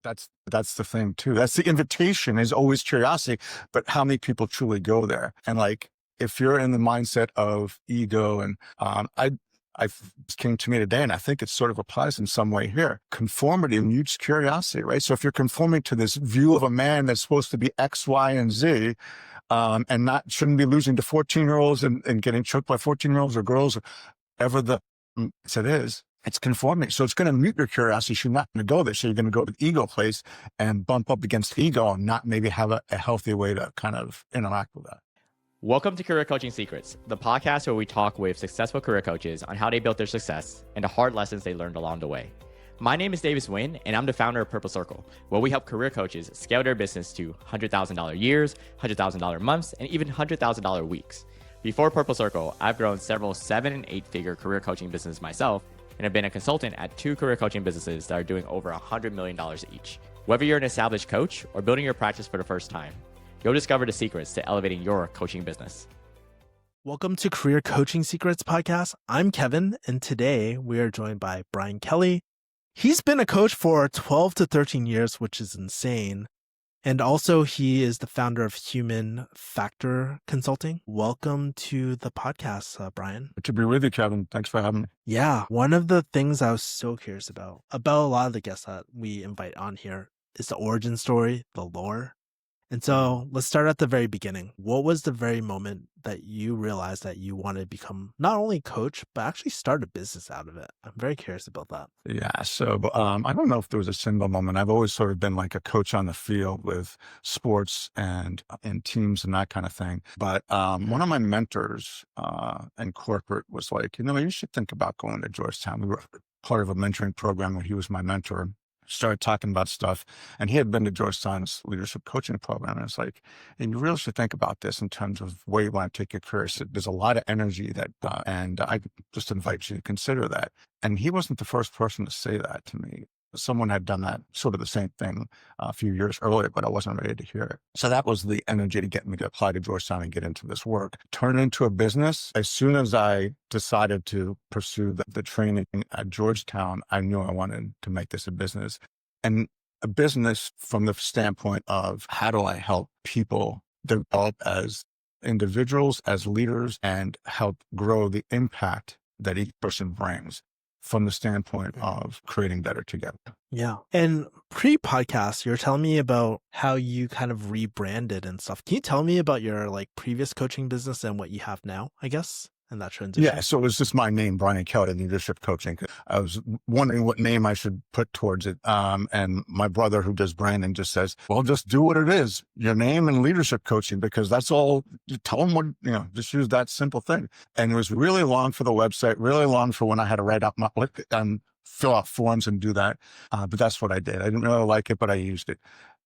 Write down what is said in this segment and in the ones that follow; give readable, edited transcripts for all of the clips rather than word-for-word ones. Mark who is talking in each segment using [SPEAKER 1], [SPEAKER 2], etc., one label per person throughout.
[SPEAKER 1] That's the thing too. That's the invitation is always curiosity, but how many people truly go there? And like, if you're in the mindset of ego and, I came to me today, and I think it sort of applies in some way here. Conformity mutes curiosity, right? So if you're conforming to this view of a man that's supposed to be X, Y, and Z, and shouldn't be losing to 14-year-olds and getting choked by 14-year-olds or girls, or whatever the it is, it's conforming. So it's going to mute your curiosity. You're not going to go there. So you're going to go to the ego place and bump up against ego and not maybe have a healthy way to kind of interact with that.
[SPEAKER 2] Welcome to Career Coaching Secrets, the podcast where we talk with successful career coaches on how they built their success and the hard lessons they learned along the way. My name is Davis Nguyen, and I'm the founder of Purple Circle, where we help career coaches scale their business to $100,000 years, $100,000 months, and even $100,000 weeks. Before Purple Circle, I've grown several 7- and 8-figure career coaching businesses myself, and have been a consultant at 2 career coaching businesses that are doing over $100 million each. Whether you're an established coach or building your practice for the first time, you'll discover the secrets to elevating your coaching business.
[SPEAKER 3] Welcome to Career Coaching Secrets Podcast. I'm Kevin, and today we are joined by Brian Kelly. He's been a coach for 12 to 13 years, which is insane. And also, he is the founder of Human Factor Consulting. Welcome to the podcast, Brian.
[SPEAKER 1] Good to be with you, Kevin. Thanks for having me.
[SPEAKER 3] Yeah, one of the things I was so curious about a lot of the guests that we invite on here is the origin story, the lore. And so let's start at the very beginning. What was the very moment that you realized that you wanted to become not only a coach, but actually start a business out of it? I'm very curious about that.
[SPEAKER 1] Yeah. So I don't know if there was a single moment. I've always sort of been like a coach on the field with sports and teams and that kind of thing. But one of my mentors in corporate was like, you should think about going to Georgetown. We were part of a mentoring program where he was my mentor. Started talking about stuff, and he had been to Georgetown's leadership coaching program. And it's like, and you really should think about this in terms of where you want to take your career. So there's a lot of energy that, and I just invite you to consider that. And he wasn't the first person to say that to me. Someone had done that sort of the same thing a few years earlier, but I wasn't ready to hear it. So that was the energy to get me to apply to Georgetown and get into this work. Turn it into a business. As soon as I decided to pursue the training at Georgetown, I knew I wanted to make this a business. And a business from the standpoint of how do I help people develop as individuals, as leaders, and help grow the impact that each person brings, from the standpoint of creating better together.
[SPEAKER 3] Yeah. And pre-podcast, you're telling me about how you kind of rebranded and stuff. Can you tell me about your previous coaching business and what you have now, I guess, and that transition?
[SPEAKER 1] Yeah. So it was just my name, Brian Kelly, Leadership Coaching. I was wondering what name I should put towards it. And my brother, who does branding, just says, well, just do what it is, your name and leadership coaching, because that's all. You tell them what, just use that simple thing. And it was really long for the website, really long for when I had to write up fill out forms and do that. But that's what I did. I didn't really like it, but I used it.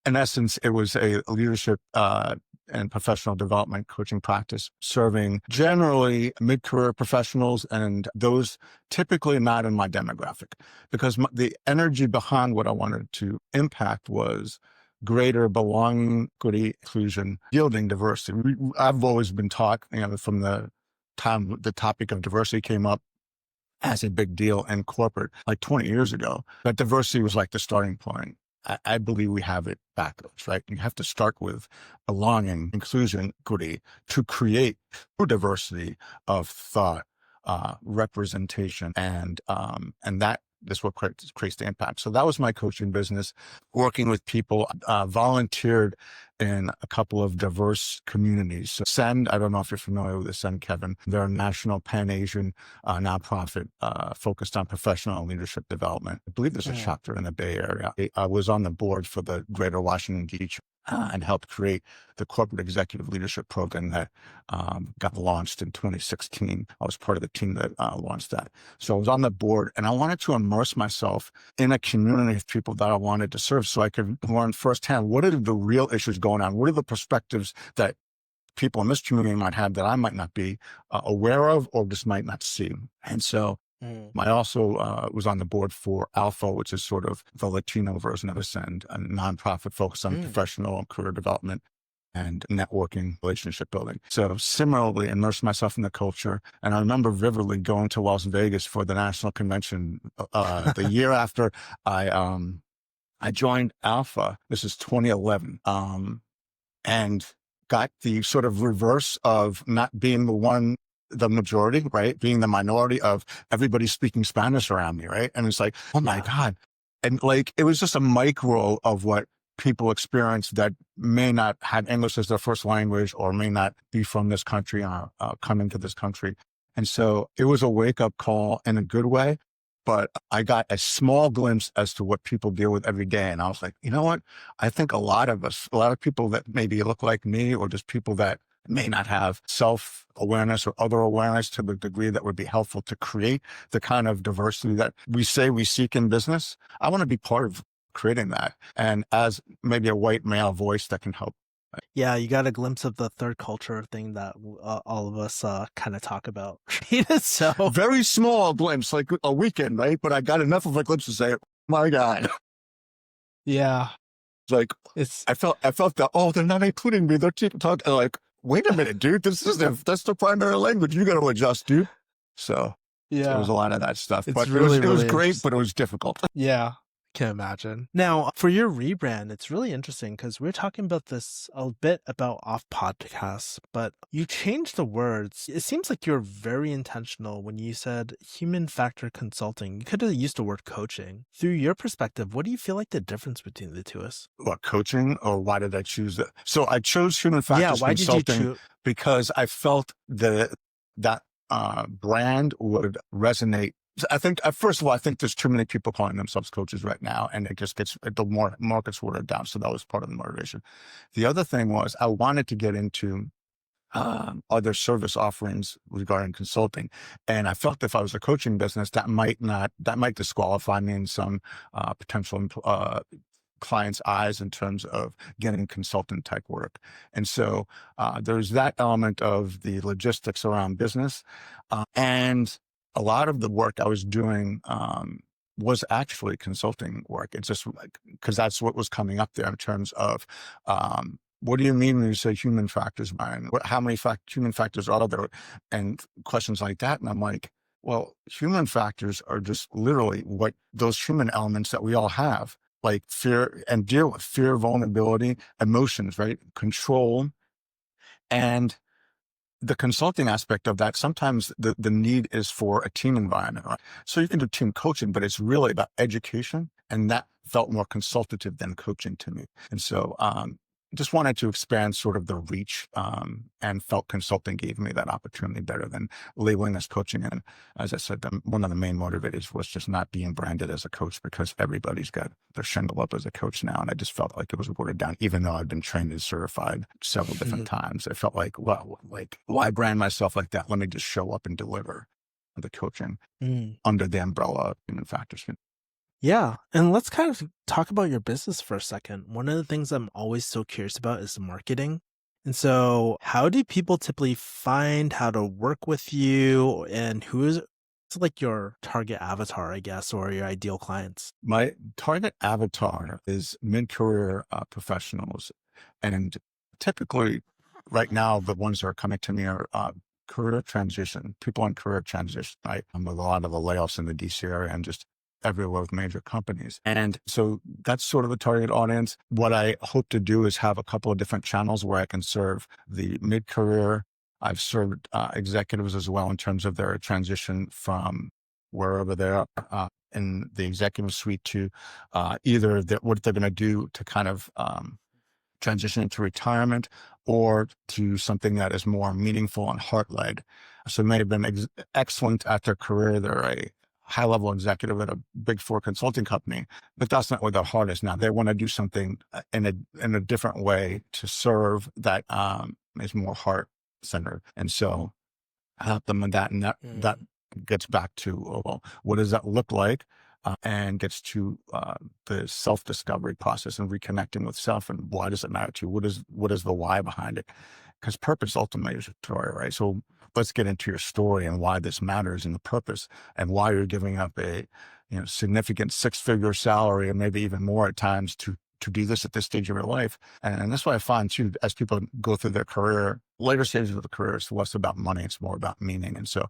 [SPEAKER 1] In essence, it was a leadership and professional development coaching practice, serving generally mid-career professionals and those typically not in my demographic, because the energy behind what I wanted to impact was greater belonging, equity, inclusion, yielding diversity. I've always been taught, from the time the topic of diversity came up as a big deal in corporate, like 20 years ago, that diversity was like the starting point. I believe we have it backwards, right? You have to start with belonging, inclusion, equity to create true diversity of thought, representation, and that is what creates the impact. So that was my coaching business, working with people, volunteered in a couple of diverse communities. So Send, I don't know if you're familiar with the Send, Kevin. They're a national Pan-Asian nonprofit focused on professional and leadership development. I believe there's a chapter in the Bay Area. I was on the board for the Greater Washington, D.C. And helped create the corporate executive leadership program that got launched in 2016. I was part of the team that launched that. So I was on the board, and I wanted to immerse myself in a community of people that I wanted to serve so I could learn firsthand, what are the real issues going on? What are the perspectives that people in this community might have that I might not be aware of or just might not see? And so I also was on the board for Alpha, which is sort of the Latino version of Ascend, a nonprofit focused on professional and career development and networking, relationship building. So similarly, immersed myself in the culture. And I remember vividly going to Las Vegas for the national convention the year after I I joined Alpha. This is 2011. And got the sort of reverse of not being the majority, right? Being the minority of everybody speaking Spanish around me, right? And it's like, oh my God. And like, it was just a micro of what people experience that may not have English as their first language or may not be from this country, coming to this country. And so it was a wake up call in a good way, but I got a small glimpse as to what people deal with every day. And I was like, you know what? I think a lot of people that maybe look like me, or just people that may not have self-awareness or other awareness to the degree that would be helpful to create the kind of diversity that we say we seek in business. I want to be part of creating that. And as maybe a white male voice that can help.
[SPEAKER 3] Yeah, you got a glimpse of the third culture thing that all of us kind of talk about. So
[SPEAKER 1] very small glimpse, like a weekend, right? But I got enough of a glimpse to say, my God.
[SPEAKER 3] Yeah.
[SPEAKER 1] Like, I felt that, oh, they're not including me. They're talking like, wait a minute, dude, that's the primary language. You got to adjust, dude. So
[SPEAKER 3] yeah,
[SPEAKER 1] there was a lot of that stuff, but
[SPEAKER 3] really,
[SPEAKER 1] it was great, but it was difficult.
[SPEAKER 3] Yeah. Can imagine. Now, for your rebrand, it's really interesting because we're talking about this a bit about off podcasts, but you changed the words. It seems like you're very intentional when you said human factor consulting. You could have used the word coaching. Through your perspective, what do you feel like the difference between the two is?
[SPEAKER 1] What, coaching, or why did I choose that? So I chose human factors consulting because I felt that brand would resonate. I think, first of all, I think there's too many people calling themselves coaches right now, and it just gets, the more market's watered down. So that was part of the motivation. The other thing was I wanted to get into other service offerings regarding consulting. And I felt if I was a coaching business, that might disqualify me in some potential clients' eyes in terms of getting consultant type work. And so there's that element of the logistics around business. And a lot of the work I was doing was actually consulting work. It's just like, because that's what was coming up there in terms of what do you mean when you say human factors, Brian? How many human factors are there? And questions like that. And I'm like, well, human factors are just literally what those human elements that we all have, like fear, and deal with fear, vulnerability, emotions, right? Control. And the consulting aspect of that, sometimes the need is for a team environment, right? So you can do team coaching, but it's really about education. And that felt more consultative than coaching to me. And so just wanted to expand sort of the reach, and felt consulting gave me that opportunity better than labeling as coaching. And as I said, one of the main motivators was just not being branded as a coach, because everybody's got their shingle up as a coach now. And I just felt like it was watered down, even though I'd been trained and certified several different times. It felt like, well, like, why brand myself like that? Let me just show up and deliver the coaching under the umbrella of human factors.
[SPEAKER 3] Yeah. And let's kind of talk about your business for a second. One of the things I'm always so curious about is marketing. And so how do people typically find how to work with you, and who is like your target avatar, I guess, or your ideal clients?
[SPEAKER 1] My target avatar is mid-career professionals. And typically right now, the ones that are coming to me are career transition, people in career transition, right? With a lot of the layoffs in the DC area and just everywhere with major companies. And so that's sort of the target audience. What I hope to do is have a couple of different channels where I can serve the mid-career. I've served executives as well in terms of their transition from wherever they are in the executive suite to either what they're going to do to kind of transition into retirement, or to something that is more meaningful and heart-led. So they may have been excellent at their career. They're a high-level executive at a big four consulting company, but that's not where their heart is now. They want to do something in a different way to serve that is more heart-centered. And so I help them with that. And that gets back to, well, what does that look like? And gets to the self-discovery process and reconnecting with self, and why does it matter to you? What is the why behind it? Because purpose ultimately is a story, right? So let's get into your story and why this matters, and the purpose, and why you're giving up a significant six-figure salary, and maybe even more at times, to do this at this stage of your life. And that's why I find too, as people go through their career, later stages of the career, it's less about money, it's more about meaning. And so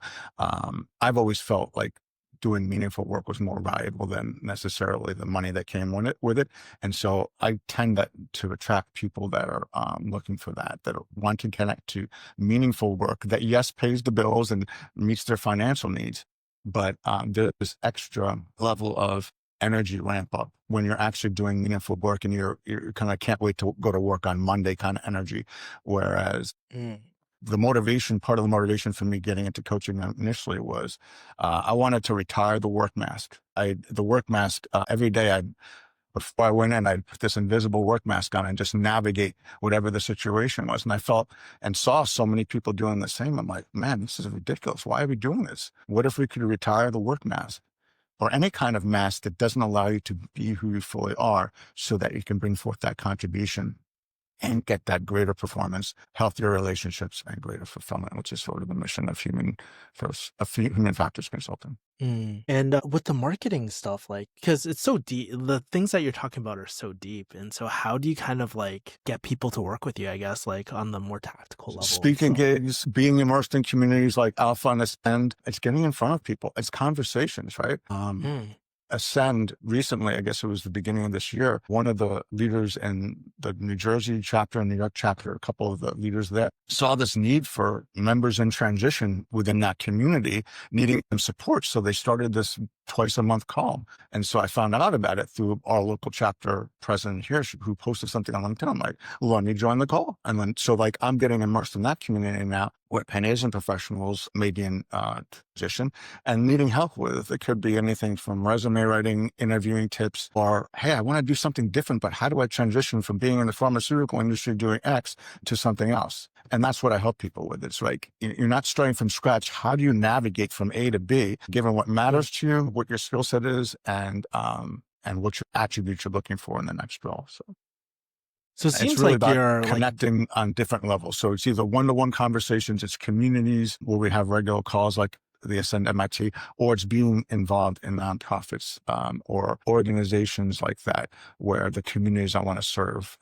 [SPEAKER 1] I've always felt like doing meaningful work was more valuable than necessarily the money that came with it. And so I tend to attract people that are looking for that want to connect to meaningful work that, yes, pays the bills and meets their financial needs, but there's this extra level of energy ramp up when you're actually doing meaningful work, and you're kind of can't wait to go to work on Monday kind of energy. Whereas part of the motivation for me getting into coaching initially was I wanted to retire the work mask. Every day before I went in, I'd put this invisible work mask on and just navigate whatever the situation was. And I felt and saw so many people doing the same. I'm like, man, this is ridiculous. Why are we doing this? What if we could retire the work mask, or any kind of mask that doesn't allow you to be who you fully are, so that you can bring forth that contribution and get that greater performance, healthier relationships, and greater fulfillment, which is sort of the mission of human factors consulting.
[SPEAKER 3] And with the marketing stuff, like, because it's so deep, the things that you're talking about are so deep. And so how do you kind of like get people to work with you, I guess, like on the more tactical level?
[SPEAKER 1] Speaking gigs, being immersed in communities like Alpha and Ascend, it's getting in front of people. It's conversations, right? Ascend recently, I guess it was the beginning of this year, one of the leaders in the New Jersey chapter and New York chapter, a couple of the leaders there, saw this need for members in transition within that community needing some support. So they started this twice a month call. And so I found out about it through our local chapter president here, who posted something on LinkedIn. I'm like, let me join the call. And then, so like, I'm getting immersed in that community now, where Pan-Asian professionals may be in transition and needing help with. It could be anything from resume writing, interviewing tips, or, hey, I want to do something different, but how do I transition from being in the pharmaceutical industry doing X to something else? And that's what I help people with. It's like, you're not starting from scratch. How do you navigate from A to B, given what matters to you, what your skill set is, and what your attributes you're looking for in the next role?
[SPEAKER 3] So it seems
[SPEAKER 1] it's really
[SPEAKER 3] like
[SPEAKER 1] about
[SPEAKER 3] you're
[SPEAKER 1] connecting on different levels. So it's either one-to-one conversations, it's communities where we have regular calls like the Ascend MIT, or it's being involved in nonprofits or organizations like that, where the communities I want to serve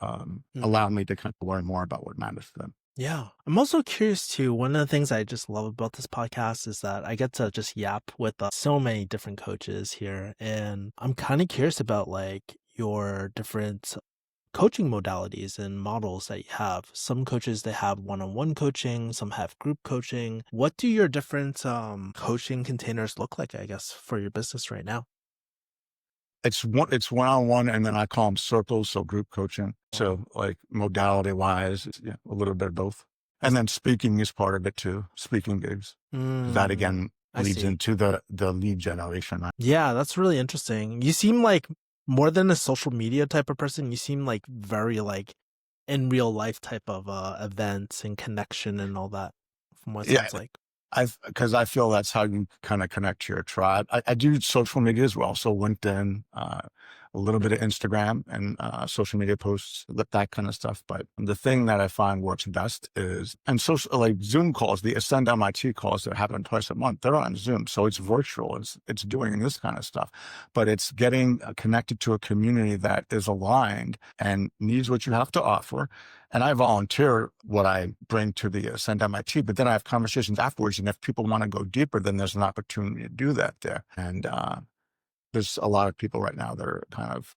[SPEAKER 1] allow me to kind of learn more about what matters to them.
[SPEAKER 3] Yeah. I'm also curious too. One of the things I just love about this podcast is that I get to just yap with so many different coaches here. And I'm kind of curious about like your different coaching modalities and models that you have. Some coaches, they have one-on-one coaching, some have group coaching. What do your different coaching containers look like, I guess, for your business right now?
[SPEAKER 1] It's one-on-one, and then I call them circles, so group coaching. So like modality wise, a little bit of both. And then speaking is part of it too, speaking gigs. That again leads into the lead generation. Right?
[SPEAKER 3] Yeah, that's really interesting. You seem like more than a social media type of person. You seem like very like in real life type of events and connection and all that, from what it sounds like.
[SPEAKER 1] Because I feel that's how you kind of connect to your tribe. I do social media as well. So LinkedIn, a little bit of Instagram and social media posts, that kind of stuff. But the thing that I find works best is, and social, like Zoom calls, the Ascend MIT calls that happen twice a month, they're on Zoom. So it's virtual. It's doing this kind of stuff, but it's getting connected to a community that is aligned and needs what you have to offer. And I volunteer what I bring to the Ascend MIT, but then I have conversations afterwards. And if people want to go deeper, then there's an opportunity to do that there. And there's a lot of people right now that are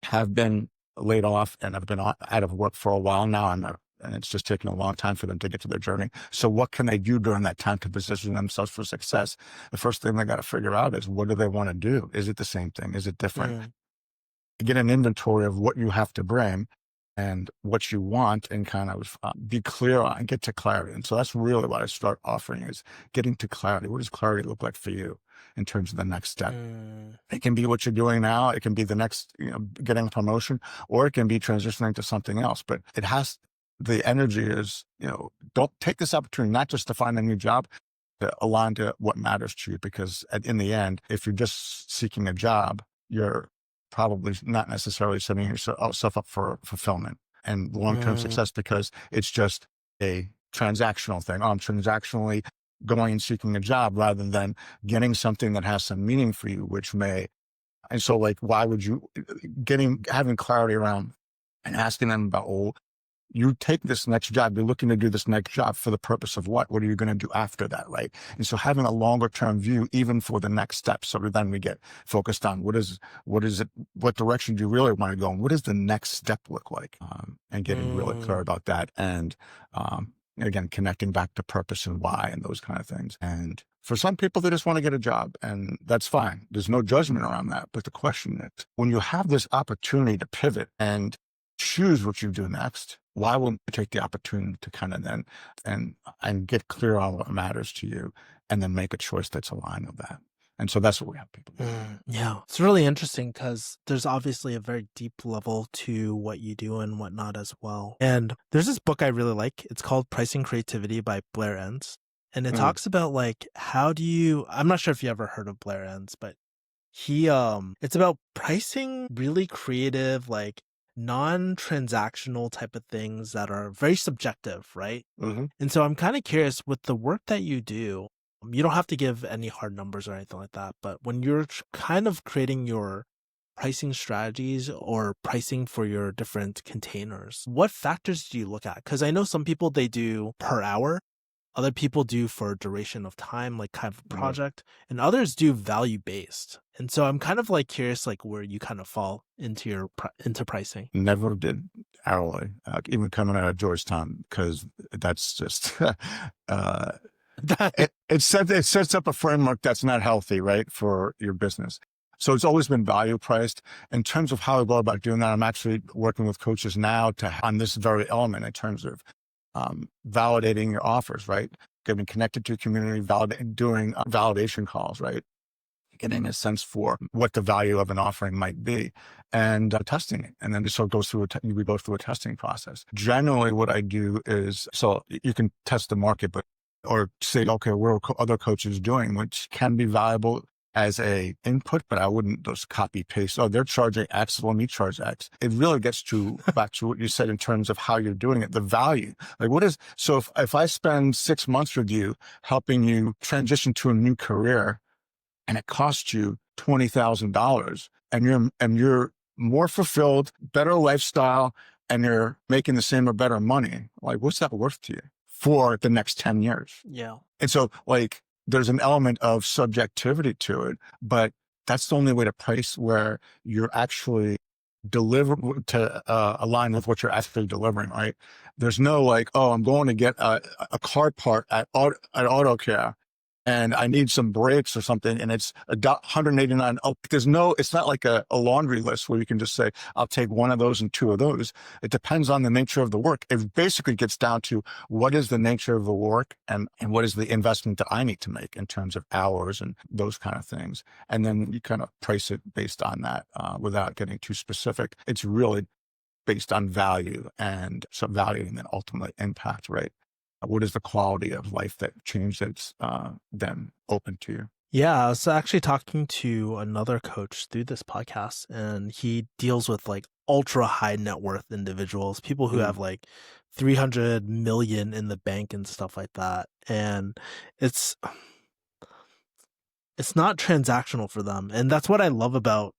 [SPEAKER 1] have been laid off and have been out of work for a while now. And it's just taking a long time for them to get to their journey. So what can they do during that time to position themselves for success? The first thing they got to figure out is, what do they want to do? Is it the same thing? Is it different? Get an inventory of what you have to bring and what you want, and kind of be clear on, get to clarity. And so that's really what I start offering, is getting to clarity. What does clarity look like for you in terms of the next step? It can be what you're doing now. It can be the next, getting a promotion, or it can be transitioning to something else. But the energy is, don't take this opportunity, not just to find a new job, to align to what matters to you. Because in the end, if you're just seeking a job, you're probably not necessarily setting yourself up for fulfillment and long-term success, because it's just a transactional thing. I'm transactionally going and seeking a job, rather than getting something that has some meaning for you, and so like, why would you having clarity around and asking them about, You take this next job, you're looking to do this next job for the purpose of what? What are you going to do after that, right? And so having a longer term view, even for the next step. So then we get focused on what direction do you really want to go? And what does the next step look like? And getting really clear about that. And, again, connecting back to purpose and why and those kind of things. And for some people, they just want to get a job, and that's fine. There's no judgment around that. But the question is, when you have this opportunity to pivot and choose what you do next, why wouldn't you take the opportunity to kind of then and get clear on what matters to you, and then make a choice that's aligned with that? And so that's what we have people do.
[SPEAKER 3] Yeah, it's really interesting because there's obviously a very deep level to what you do and whatnot as well. And there's this book I really like. It's called Pricing Creativity by Blair Enns. And it talks about like, I'm not sure if you ever heard of Blair Enns, but it's about pricing really creative, like non-transactional type of things that are very subjective, right? And so I'm kind of curious with the work that you do. You don't have to give any hard numbers or anything like that, but when you're kind of creating your pricing strategies or pricing for your different containers, what factors do you look at? Because I know some people, they do per hour, other people do for duration of time, like kind of project, and others do value based. And so I'm kind of like curious, like where you kind of fall into into pricing.
[SPEAKER 1] Never did hourly, even coming out of Georgetown, because that's just it sets up a framework that's not healthy, right, for your business. So it's always been value priced. In terms of how I go about doing that, I'm actually working with coaches now on this very element in terms of validating your offers, right? Getting connected to your community, doing validation calls, right? Getting a sense for what the value of an offering might be, and testing it. And then we go through a testing process. Generally, what I do is, so you can test the market, or say, okay, what are other coaches doing, which can be valuable as a input, but I wouldn't just copy paste. Oh, they're charging X, let me charge X. It really gets back to what you said in terms of how you're doing it, the value. Like so if I spend 6 months with you helping you transition to a new career, and it costs you $20,000, and you're more fulfilled, better lifestyle, and you're making the same or better money, like what's that worth to you for the next 10 years?
[SPEAKER 3] Yeah.
[SPEAKER 1] And so like, there's an element of subjectivity to it, but that's the only way to price, where you're actually align with what you're actually delivering, right? There's no like, oh, I'm going to get a car part at Auto Care, and I need some brakes or something, and it's $189. Oh, it's not like a laundry list where you can just say, I'll take one of those and two of those. It depends on the nature of the work. It basically gets down to what is the nature of the work, and what is the investment that I need to make in terms of hours and those kind of things. And then you kind of price it based on that, without getting too specific. It's really based on value, and some value, and then ultimately impact, right? What is the quality of life that change that's then open to you?
[SPEAKER 3] Yeah, I was actually talking to another coach through this podcast, and he deals with like ultra high net worth individuals, people who have like 300 million in the bank and stuff like that. And it's not transactional for them. And that's what I love about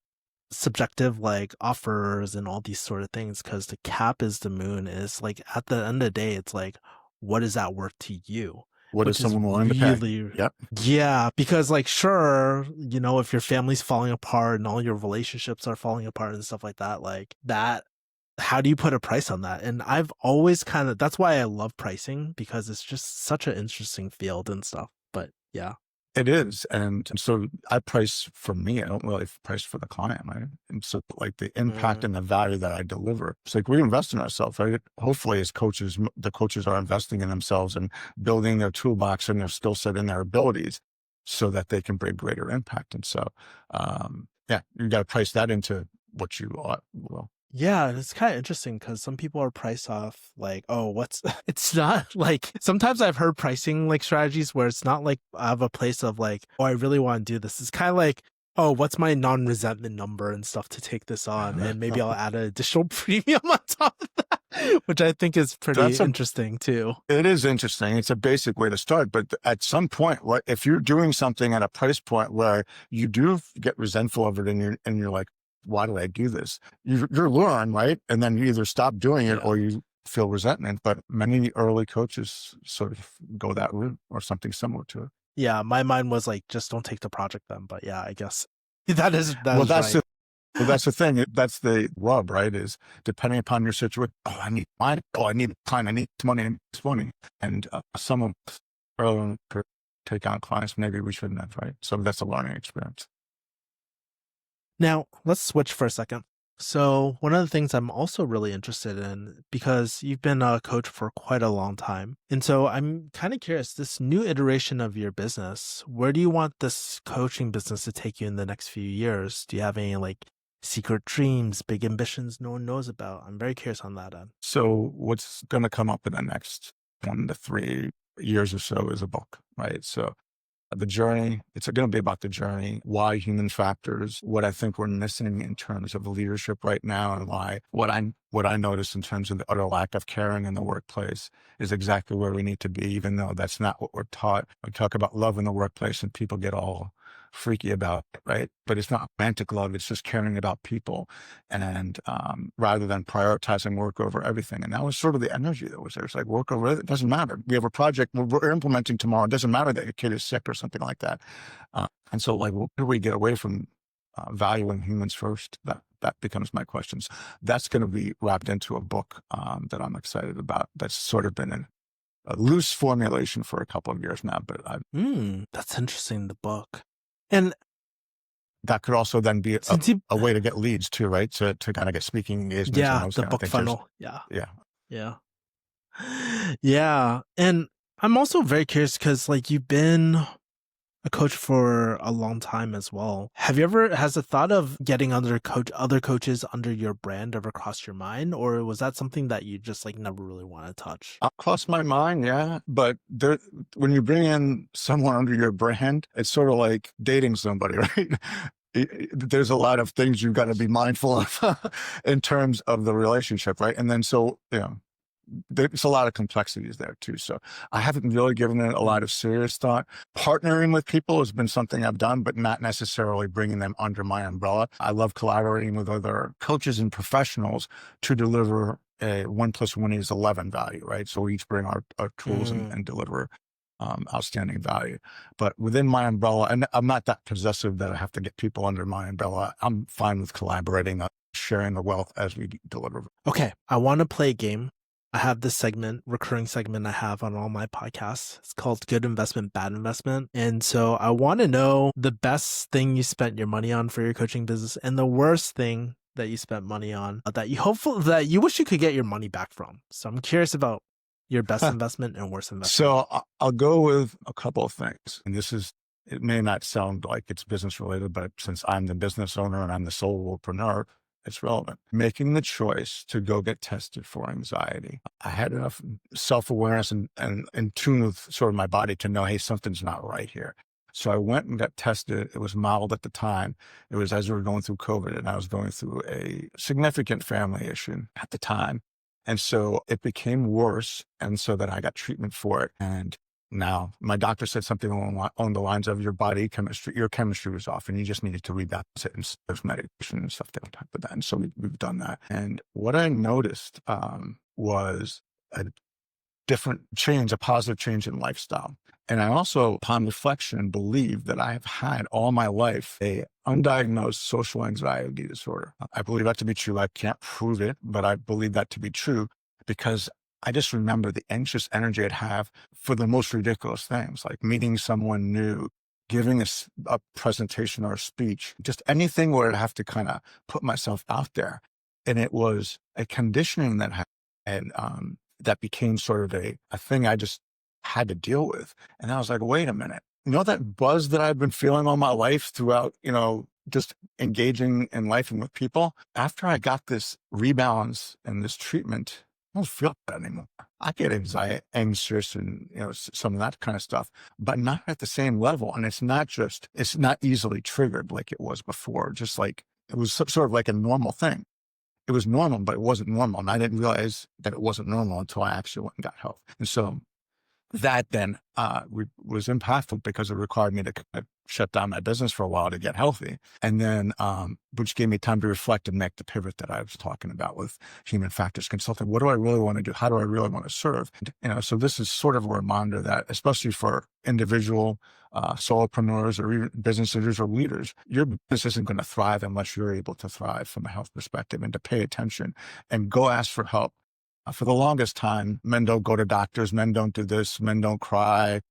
[SPEAKER 3] subjective like offers and all these sort of things, because the cap is the moon. Is like at the end of the day, it's like, what is that worth to you?
[SPEAKER 1] What is someone willing to pay? Yep.
[SPEAKER 3] Yeah, because like, sure, if your family's falling apart and all your relationships are falling apart and stuff like that, like that, how do you put a price on that? And I've always that's why I love pricing, because it's just such an interesting field and stuff. But yeah.
[SPEAKER 1] It is. And so I price for me. I don't really price for the client, right? And so like the impact and the value that I deliver, it's like we invest in ourselves, right? Hopefully as coaches, the coaches are investing in themselves and building their toolbox and their skill set and their abilities so that they can bring greater impact. And so, you got to price that into what you ought. Well,
[SPEAKER 3] yeah, it's kind of interesting because some people are priced off like, oh, it's not like, sometimes I've heard pricing like strategies where it's not like I have a place of like, oh, I really want to do this. It's kind of like, oh, what's my non-resentment number and stuff to take this on? And maybe I'll add an additional premium on top of that, which I think is pretty interesting too.
[SPEAKER 1] It is interesting. It's a basic way to start. But at some point, if you're doing something at a price point where you do get resentful of it and you're like, why did I do this? You're luring, right? And then you either stop doing it or you feel resentment, but many early coaches sort of go that route or something similar to it.
[SPEAKER 3] Yeah, my mind was like, just don't take the project then. But yeah, I guess that is
[SPEAKER 1] Well, that's
[SPEAKER 3] right.
[SPEAKER 1] the Well, that's the thing. That's the rub, right? Is depending upon your situation. Oh, I need money. Oh, I need time. I need money. I need money. And some of us early could take on clients. Maybe we shouldn't have, right? So that's a learning experience.
[SPEAKER 3] Now, let's switch for a second. So, one of the things I'm also really interested in, because you've been a coach for quite a long time. And so I'm kind of curious, this new iteration of your business, where do you want this coaching business to take you in the next few years? Do you have any like secret dreams, big ambitions no one knows about? I'm very curious on that end.
[SPEAKER 1] So what's going to come up in the next 1 to 3 years or so is a book, right? So the journey, it's going to be about the journey, why human factors, what I think we're missing in terms of leadership right now, and why what I notice in terms of the utter lack of caring in the workplace is exactly where we need to be, even though that's not what we're taught. We talk about love in the workplace and people get all freaky about it, right? But it's not romantic love, it's just caring about people. And rather than prioritizing work over everything. And that was sort of the energy that was there. It's like work over it doesn't matter. We have a project we're implementing tomorrow. It doesn't matter that your kid is sick or something like that. And so like, where do we get away from valuing humans first? That becomes my questions. That's going to be wrapped into a book that I'm excited about. That's sort of been a loose formulation for a couple of years now, but
[SPEAKER 3] That's interesting, the book. And
[SPEAKER 1] that could also then be
[SPEAKER 3] since you,
[SPEAKER 1] a way to get leads too, right? To kind of get speaking engagements.
[SPEAKER 3] yeah,
[SPEAKER 1] And those
[SPEAKER 3] the
[SPEAKER 1] kind of
[SPEAKER 3] book
[SPEAKER 1] things.
[SPEAKER 3] funnel. Yeah.
[SPEAKER 1] Yeah.
[SPEAKER 3] Yeah. Yeah. And I'm also very curious because like you've been a coach for a long time as well. Has the thought of getting other coaches under your brand ever crossed your mind? Or was that something that you just like never really want to touch?
[SPEAKER 1] Crossed my mind, yeah. But when you bring in someone under your brand, it's sort of like dating somebody, right? There's a lot of things you've got to be mindful of in terms of the relationship, right? And then so, there's a lot of complexities there too. So I haven't really given it a lot of serious thought. Partnering with people has been something I've done, but not necessarily bringing them under my umbrella. I love collaborating with other coaches and professionals to deliver a 1+1=11 value, right? So we each bring our tools and deliver outstanding value. But within my umbrella, and I'm not that possessive that I have to get people under my umbrella. I'm fine with collaborating, sharing the wealth as we deliver.
[SPEAKER 3] Okay, I want to play a game. I have this recurring segment I have on all my podcasts. It's called Good Investment, Bad Investment. And so I want to know the best thing you spent your money on for your coaching business and the worst thing that you spent money on that you wish you could get your money back from. So I'm curious about your best investment and worst investment.
[SPEAKER 1] So I'll go with a couple of things. And it may not sound like it's business related, but since I'm the business owner and I'm the solopreneur, it's relevant. Making the choice to go get tested for anxiety. I had enough self-awareness and in tune with sort of my body to know, hey, something's not right here. So I went and got tested. It was mild at the time. It was as we were going through COVID, and I was going through a significant family issue at the time. And so it became worse. And so that I got treatment for it. And now my doctor said something along the lines of your chemistry was off and you just needed to rebalance it. And there's medication and stuff on top of that. And so we've done that. And what I noticed was a a positive change in lifestyle. And I also, upon reflection, believe that I have had all my life a undiagnosed social anxiety disorder. I believe that to be true. I can't prove it, but I believe that to be true because I just remember the anxious energy I'd have for the most ridiculous things, like meeting someone new, giving a presentation or a speech, just anything where I'd have to kind of put myself out there. And it was a conditioning that had, that became sort of a thing I just had to deal with. And I was like, wait a minute, that buzz that I've been feeling all my life throughout, just engaging in life and with people, after I got this rebalance and this treatment, I don't feel that anymore. I get anxious and, some of that kind of stuff, but not at the same level. And it's not easily triggered like it was before. Just like it was sort of like a normal thing. It was normal, but it wasn't normal. And I didn't realize that it wasn't normal until I actually went and got help. And so that then was impactful because it required me to kind of shut down my business for a while to get healthy. And then, which gave me time to reflect and make the pivot that I was talking about with human factors consulting. What do I really want to do? How do I really want to serve? So this is sort of a reminder that, especially for individual solopreneurs or even business leaders or leaders, your business isn't going to thrive unless you're able to thrive from a health perspective, and to pay attention and go ask for help. For the longest time, men don't go to doctors, men don't do this, men don't cry.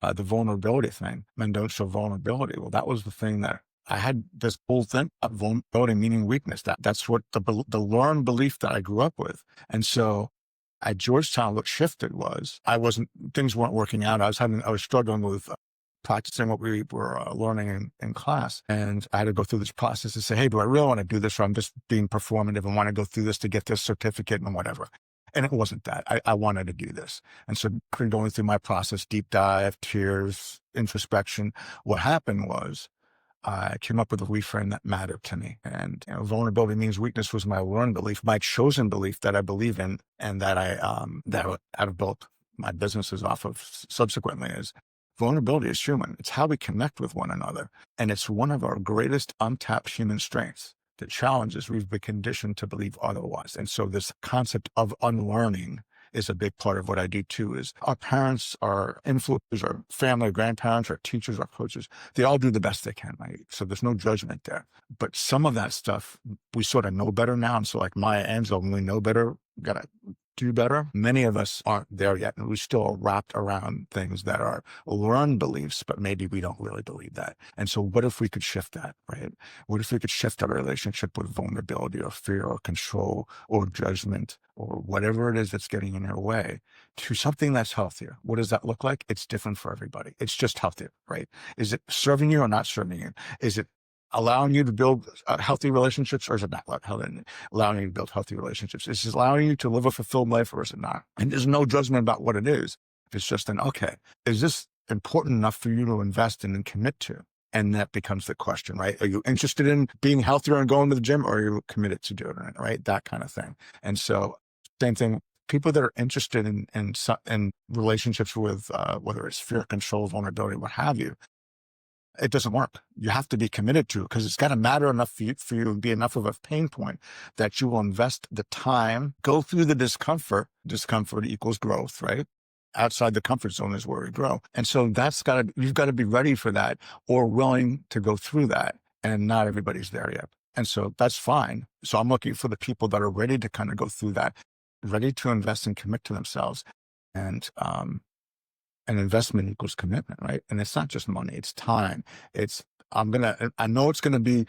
[SPEAKER 1] The vulnerability thing, men don't show vulnerability. Well, that was the thing that I had this whole thing of vulnerability meaning weakness. That's what the learned belief that I grew up with. And so at Georgetown, what shifted was things weren't working out. I was struggling with practicing what we were learning in class. And I had to go through this process to say, hey, do I really want to do this, or I'm just being performative and want to go through this to get this certificate and whatever? And it wasn't that. I wanted to do this. And so going through my process, deep dive, tears, introspection, what happened was I came up with a reframe that mattered to me. And vulnerability means weakness was my learned belief, my chosen belief that I believe in, and that I've built my businesses off of subsequently, is vulnerability is human. It's how we connect with one another. And it's one of our greatest untapped human strengths. The challenge is we've been conditioned to believe otherwise. And so this concept of unlearning is a big part of what I do too. Is our parents, our influencers, our family, grandparents, our teachers, our coaches, they all do the best they can, right? So there's no judgment there. But some of that stuff, we sort of know better now. And so like Maya Angelou, when we know better, gotta do better. Many of us aren't there yet, and we still are wrapped around things that are learned beliefs, but maybe we don't really believe that. And so what if we could shift that, right? What if we could shift our relationship with vulnerability or fear or control or judgment or whatever it is that's getting in your way to something that's healthier? What does that look like? It's different for everybody. It's just healthier, right? Is it serving you or not serving you? Is it allowing you to build healthy relationships, or is it not allowing you to build healthy relationships? Is it allowing you to live a fulfilled life, or is it not? And there's no judgment about what it is. It's just okay, is this important enough for you to invest in and commit to? And that becomes the question, right? Are you interested in being healthier and going to the gym, or are you committed to doing it, right? That kind of thing. And so same thing, people that are interested in relationships with, whether it's fear, control, vulnerability, what have you, it doesn't work. You have to be committed to it, because it's got to matter enough for you to be enough of a pain point that you will invest the time, go through the discomfort. Discomfort equals growth, right? Outside the comfort zone is where we grow. And so you've got to be ready for that, or willing to go through that. And not everybody's there yet. And so that's fine. So I'm looking for the people that are ready to kind of go through that, ready to invest and commit to themselves. And an investment equals commitment, right? And it's not just money, it's time. I know it's going to be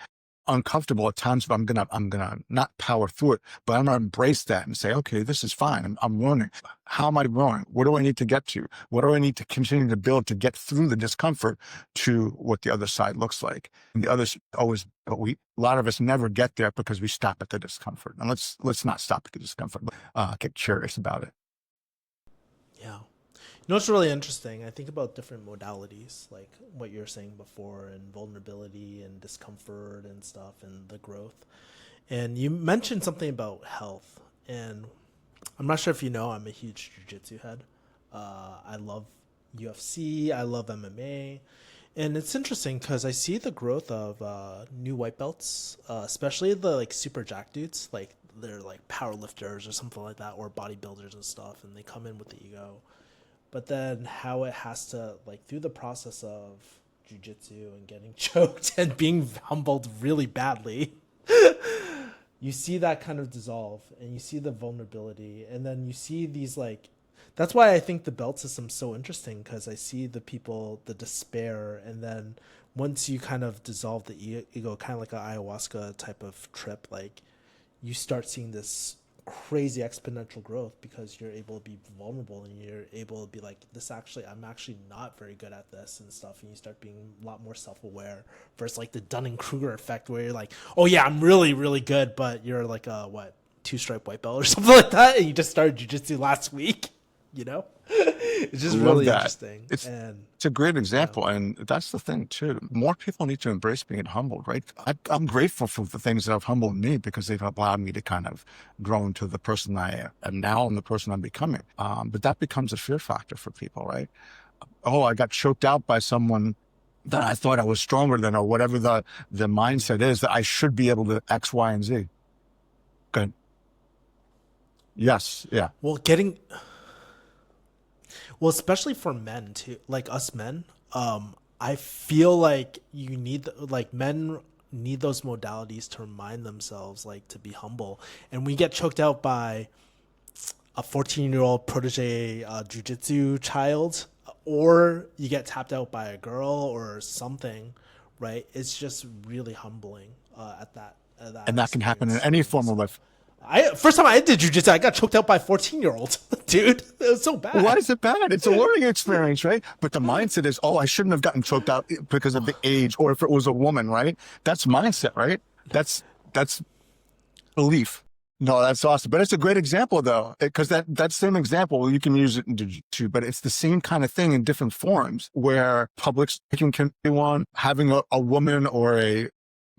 [SPEAKER 1] uncomfortable at times, but I'm going to not power through it, but I'm going to embrace that and say, okay, this is fine. I'm learning. How am I growing? What do I need to get to? What do I need to continue to build to get through the discomfort to what the other side looks like? And the others always, but a lot of us never get there because we stop at the discomfort. And let's not stop at the discomfort, but get curious about it.
[SPEAKER 3] Yeah. You know, it's really interesting. I think about different modalities, like what you were saying before, and vulnerability and discomfort and stuff, and the growth. And you mentioned something about health. And I'm not sure if you know, I'm a huge jiu-jitsu head. I love UFC. I love MMA. And it's interesting because I see the growth of new white belts, especially the like super jack dudes. Like they're like power lifters or something like that, or bodybuilders and stuff. And they come in with the ego. But then how it has to, like, through the process of jiu-jitsu and getting choked and being humbled really badly, you see that kind of dissolve, and you see the vulnerability, and then you see these, like, that's why I think the belt system's so interesting, because I see the people, the despair, and then once you kind of dissolve the ego, kind of like an ayahuasca type of trip, like, you start seeing this crazy exponential growth, because you're able to be vulnerable, and you're able to be like, I'm actually not very good at this and stuff, and you start being a lot more self-aware versus like the Dunning-Kruger effect, where you're like, oh yeah, I'm really really good, but you're like a 2-stripe white belt or something like that, and you just started jiu-jitsu last week, you know. It's just
[SPEAKER 1] Love
[SPEAKER 3] really
[SPEAKER 1] that.
[SPEAKER 3] interesting.
[SPEAKER 1] It's
[SPEAKER 3] And
[SPEAKER 1] it's a great example, and that's the thing too. More people need to embrace being humbled, right? I'm grateful for the things that have humbled me because they've allowed me to kind of grow into the person I am now and the person I'm becoming. But that becomes a fear factor for people, right? Oh, I got choked out by someone that I thought I was stronger than, or whatever the mindset is, that I should be able to X, Y, and Z. Good. Yes. Yeah.
[SPEAKER 3] well, especially for men too, like us men, I feel like like men need those modalities to remind themselves like to be humble. And we get choked out by a 14-year-old protege jujitsu child, or you get tapped out by a girl or something, right? It's just really humbling at that
[SPEAKER 1] And that can happen in any form of life.
[SPEAKER 3] First time I did jujitsu, I got choked out by a 14-year-old, dude. It was so bad.
[SPEAKER 1] Why is it bad? It's a learning experience, right? But the mindset is, oh, I shouldn't have gotten choked out because of the age, or if it was a woman, right? That's mindset, right? That's belief. No, that's awesome. But it's a great example though, because that same example, you can use it in jiu-jitsu, but it's the same kind of thing in different forms where public speaking can be one, having a woman or a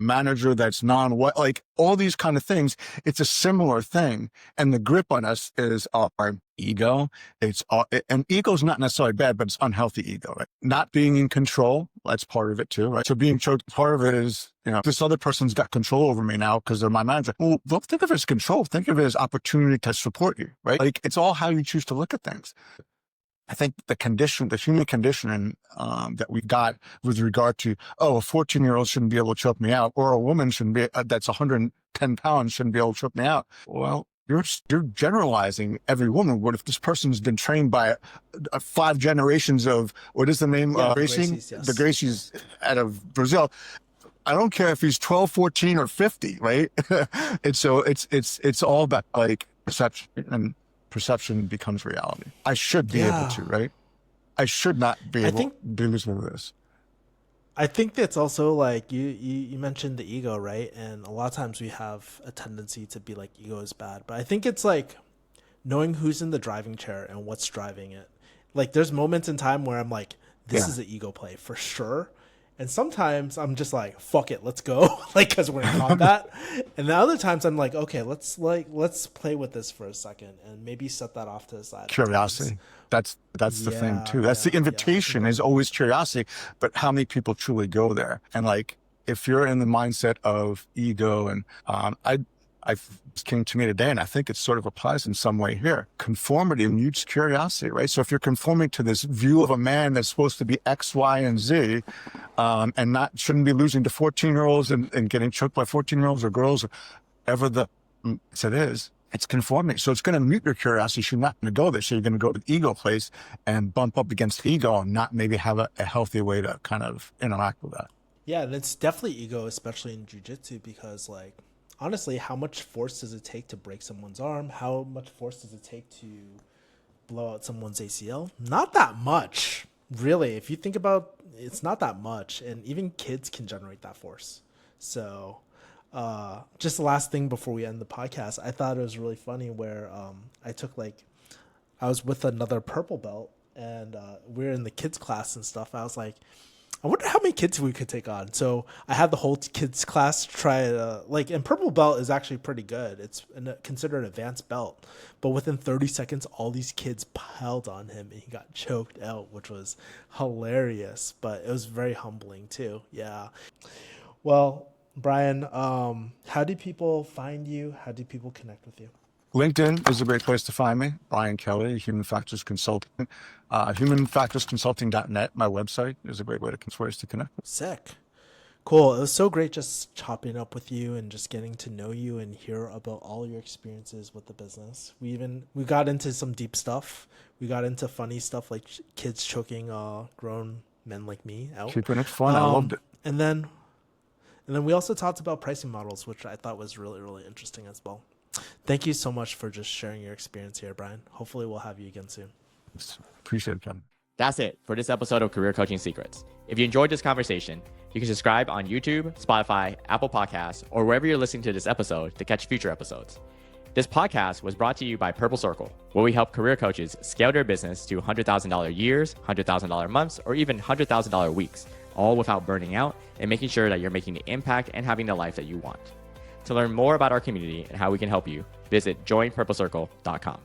[SPEAKER 1] manager that's non-white, like all these kind of things. It's a similar thing. And the grip on us is our ego. And ego is not necessarily bad, but it's unhealthy ego, right? Not being in control. That's part of it too, right? So being choked, part of it is, this other person's got control over me now because they're my manager. Well, don't think of it as control. Think of it as opportunity to support you, right? Like it's all how you choose to look at things. I think the human conditioning that we've got with regard to, a 14-year-old shouldn't be able to choke me out, or a woman shouldn't be, that's 110 pounds shouldn't be able to choke me out. Well, you're generalizing every woman. What if this person's been trained by 5 generations of, what is the name? Racing?
[SPEAKER 3] Gracies, yes.
[SPEAKER 1] The Gracies out of Brazil. I don't care if he's 12, 14, or 50, right? And so it's all about like perception, and perception becomes reality. I should be able to, right? I should not be able to be losing this.
[SPEAKER 3] I think that's also like you mentioned the ego, right? And a lot of times we have a tendency to be like ego is bad, but I think it's like knowing who's in the driving chair and what's driving it. Like there's moments in time where I'm like, this is an ego play for sure. And sometimes I'm just like, fuck it, let's go. Like, cause we're in combat. And the other times I'm like, okay, let's play with this for a second and maybe set that off to the side.
[SPEAKER 1] Curiosity. That's the thing too. That's the invitation is always curiosity, but how many people truly go there? And like, if you're in the mindset of ego, and I came to me today, and I think it sort of applies in some way here. Conformity mutes curiosity, right? So if you're conforming to this view of a man that's supposed to be X, Y, and Z, and shouldn't be losing to 14-year-olds and getting choked by 14-year-olds or girls, or whatever the it is, it's conforming. So it's going to mute your curiosity. You're not going to go there. So you're going to go to the ego place and bump up against ego and not maybe have a healthy way to kind of interact with that.
[SPEAKER 3] Yeah, and it's definitely ego, especially in jiu-jitsu, because like, honestly, how much force does it take to break someone's arm? How much force does it take to blow out someone's ACL? Not that much, really. If you think about it, it's not that much. And even kids can generate that force. So just the last thing before we end the podcast, I thought it was really funny where I was with another purple belt, and we were in the kids class and stuff. I was like, I wonder how many kids we could take on. So I had the whole kids class try it. And purple belt is actually pretty good. It's considered an advanced belt. But within 30 seconds, all these kids piled on him and he got choked out, which was hilarious. But it was very humbling too. Yeah. Well, Brian, how do people find you? How do people connect with you?
[SPEAKER 1] LinkedIn is a great place to find me. Brian Kelly, Human Factors Consulting. HumanFactorsConsulting.net, my website, is a great way to connect.
[SPEAKER 3] Sick. Cool. It was so great just chopping up with you and just getting to know you and hear about all your experiences with the business. We got into some deep stuff. We got into funny stuff like kids choking grown men like me out.
[SPEAKER 1] Keeping it fun. I loved it.
[SPEAKER 3] And then we also talked about pricing models, which I thought was really, really interesting as well. Thank you so much for just sharing your experience here, Brian. Hopefully we'll have you again soon.
[SPEAKER 1] Appreciate it, Kevin.
[SPEAKER 2] That's it for this episode of Career Coaching Secrets. If you enjoyed this conversation, you can subscribe on YouTube, Spotify, Apple Podcasts, or wherever you're listening to this episode to catch future episodes. This podcast was brought to you by Purple Circle, where we help career coaches scale their business to $100,000 years, $100,000 months, or even $100,000 weeks, all without burning out and making sure that you're making the impact and having the life that you want. To learn more about our community and how we can help you, visit joinpurplecircle.com.